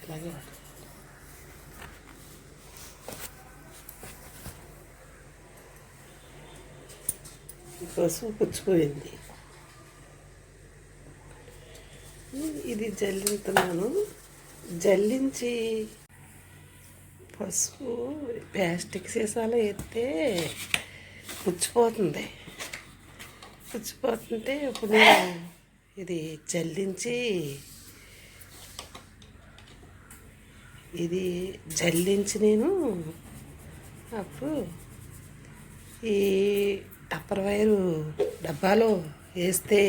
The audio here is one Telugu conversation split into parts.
ఇలాగే పసుపు పుచ్చిపోయింది. ఇది జల్లింటున్నాను. జల్లించి పసుపు ప్లాస్టిక్ సీసాలో వేస్తే పుచ్చిపోతుంది. పుచ్చిపోతుంటే ఇప్పుడు నేను ఇది జల్లించి నేను అప్పుడు ఈ టప్పర్వేరు డబ్బాలో వేస్తే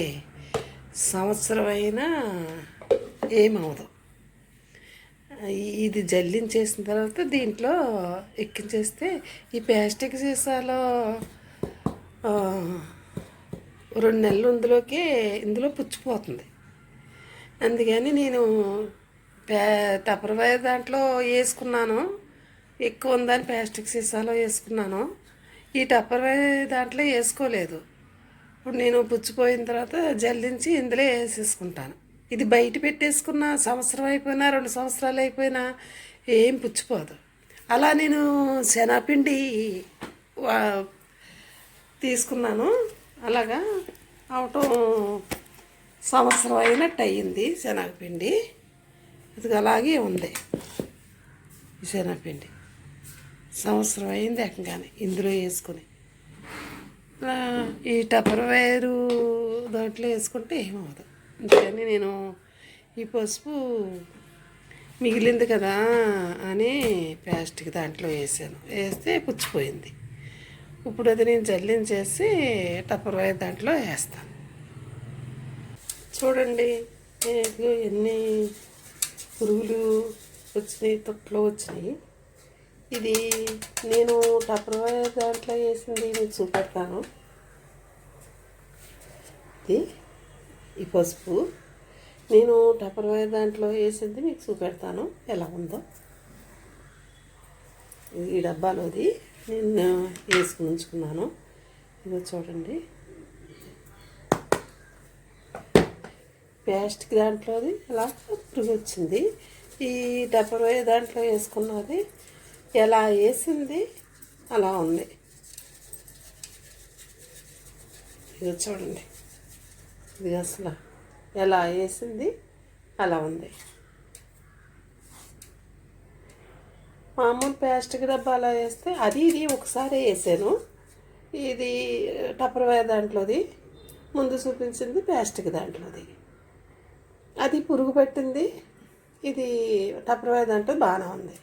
సంవత్సరం అయినా ఏమవదు. ఇది జల్లించేసిన తర్వాత దీంట్లో ఎక్కించేస్తే ఈ ప్లాస్టిక్ సీసాలో 2 నెలలు ఇందులో పుచ్చిపోతుంది. అందుకని నేను టప్పర్వేర్ దాంట్లో వేసుకున్నాను. ఎక్కువ ఉందని ప్లాస్టిక్ సీసాలో వేసుకున్నాను. ఈ టప్పర్వేర్ దాంట్లో వేసుకోలేదు. ఇప్పుడు నేను పుచ్చిపోయిన తర్వాత జల్లించి ఇందులో వేసేసుకుంటాను. ఇది బయట పెట్టేసుకున్న సంవత్సరం అయిపోయినా 2 సంవత్సరాలు అయిపోయినా ఏం పుచ్చిపోదు. అలా నేను శనగపిండి తీసుకున్నాను. అలాగా అవటం సంవత్సరం అయినట్టు అయ్యింది. శనగపిండి అది అలాగే ఉంది. ఈ శనగపిండి సంవత్సరం అయింది ఏకంగానే ఇందులో వేసుకొని. ఈ టప్పర్వేరు దాంట్లో వేసుకుంటే ఏమవుతుంది. అందుకని నేను ఈ పసుపు మిగిలింది కదా అని ప్లాస్టిక్ దాంట్లో వేస్తే పుచ్చిపోయింది. ఇప్పుడు అది నేను జల్లించేసి టప్పర్వేర్ దాంట్లో వేస్తాను. చూడండి ఎన్ని పురుగులు వచ్చినాయి, తొట్లో వచ్చినాయి. ఇది నేను టప్పర్వేర్ దాంట్లో వేసింది మీకు చూపెడతాను. ఈ పసుపు నేను టప్పర్వేర్ దాంట్లో వేసింది మీకు చూపెడతాను ఎలా ఉందో. ఈ డబ్బాలోది నేను వేసుకుని ఉంచుకున్నాను. ఇదో చూడండి, ప్లాస్టిక్ దాంట్లోది ఎలా పురుగు వచ్చింది. ఈ టప్పర్వేర్ దాంట్లో వేసుకున్నది ఎలా వేసింది అలా ఉంది. ఇది చూడండి, ఇది అసలు ఎలా వేసింది అలా ఉంది. మామూలు ప్లాస్టిక్ డబ్బా అలా వేస్తే ఇది ఒకసారి వేసాను. ఇది టప్పర్వేర్ దాంట్లోది ముందు చూపించింది ప్లాస్టిక్ దాంట్లోది. అది పురుగు పట్టింది. ఇది టప్పర్వేర్ దాంట్లో బాగానే ఉంది.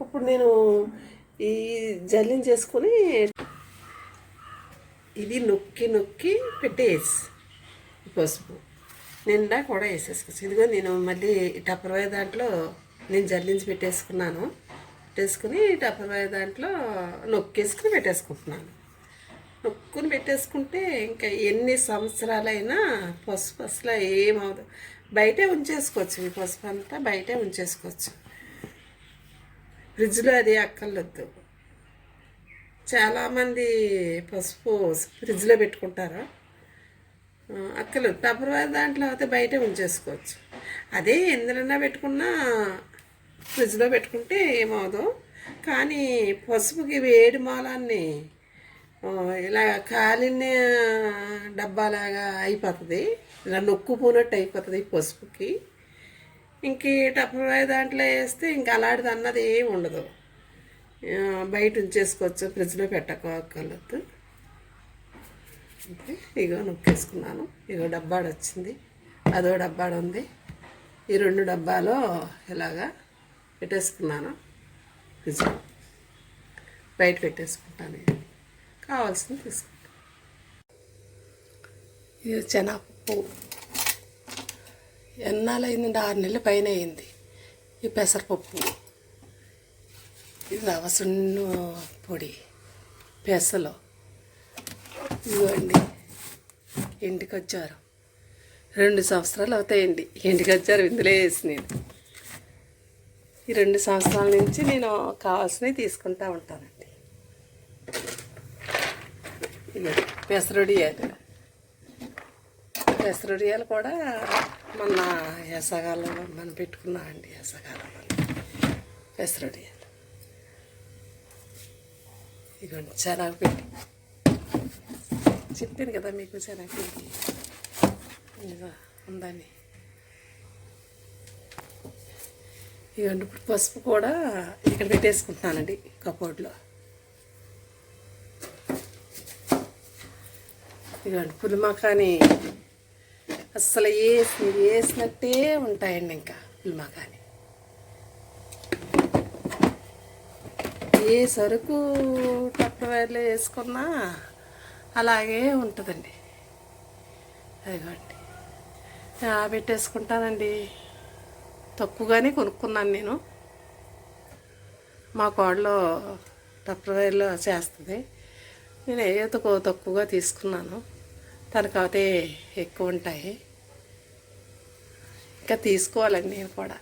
ఇప్పుడు నేను ఈ జల్లించేసుకొని ఇది నొక్కి పెట్టేసి పసుపు నిండా కూడా వేసేసుకోవచ్చు. ఇదిగో నేను మళ్ళీ టప్పర్వేర్ దాంట్లో నేను జల్లించి పెట్టేసుకుని టప్పర్వేర్ దాంట్లో నొక్కేసుకుని పెట్టేసుకుంటున్నాను. నొక్కుని పెట్టేసుకుంటే ఇంకా ఎన్ని సంవత్సరాలైనా పసుపు అసలు ఏమవుదు. బయటే ఉంచేసుకోవచ్చు. ఈ పసుపు అంతా బయటే ఉంచేసుకోవచ్చు. ఫ్రిడ్జ్లో అది అక్కర్లేదు. చాలామంది పసుపు ఫ్రిడ్జ్లో పెట్టుకుంటారు. అక్కర్లేదు. టప్పర్వేర్ దాంట్లో అయితే బయటే ఉంచేసుకోవచ్చు. అదే ఎందులోనా పెట్టుకున్నా ఫ్రిడ్జ్లో పెట్టుకుంటే ఏమవుదు. కానీ పసుపుకి వేడి మూలాన్ని ఇలా కాలిన డబ్బాలాగా అయిపోతుంది. ఇలా నొక్కుపోనట్టు అయిపోతుంది ఈ పసుపుకి. ఇంక టప్పర్వేర్ దాంట్లో వేస్తే ఇంకా అలాంటిది అన్నది ఏమి ఉండదు. బయట ఉంచేసుకోవచ్చు, ఫ్రిడ్జ్లో పెట్టక్కర్లేదు. అంటే ఇగో నొక్కేసుకున్నాను. ఇగో డబ్బాడు వచ్చింది, అదో డబ్బాడు ఉంది. ఈ 2 డబ్బాలో ఇలాగా పెట్టేసుకున్నాను. ఫ్రిడ్జ్లో బయట పెట్టేసుకుంటాను. కావాల్సింది తీసుకుంటాను. ఇది శనగపప్పు ఎన్నాళ్ళయిందండి, 6 నెలల పైన అయింది. ఈ పెసరపప్పు, ఇది రవసున్ను పొడి, పెసలు, ఇదిగోండి ఇంటికి వచ్చారు. 2 సంవత్సరాలు అవుతాయండి ఇంటికి వచ్చారు. ఇందులో వేసి నేను ఈ 2 సంవత్సరాల నుంచి నేను కావాల్సినవి తీసుకుంటూ ఉంటానండి. పెసరొడియాలు కూడా మొన్న వేసవకాలంలో మనం పెట్టుకున్నామండి. వేసవకాలంలో పెసరడియాలు ఇదిగోండి. శనగపిండి చెప్పాను కదా మీకు, శనగపిండి ఉందని. ఇదిగోండి. ఇప్పుడు పసుపు కూడా ఇక్కడ పెట్టేసుకుంటున్నానండి కబోర్డ్లో. ఇదిగోండి. పులిమాకాని అస్సలు వేసినట్టే ఉంటాయండి. ఇంకా పులిమాకాని ఏ సరుకు టప్పర్వేర్లో వేసుకున్నా అలాగే ఉంటుందండి. అదిగోండి. పెట్టేసుకుంటానండి. తక్కువగానే కొనుక్కున్నాను నేను. మా కోడలో టప్పర్వేర్లో చేస్తుంది. నేను ఏదో తక్కువగా తీసుకున్నాను. తనకైతే ఎక్కువ ఉంటాయి. ఇంకా తీసుకోవాలండి నేను కూడా.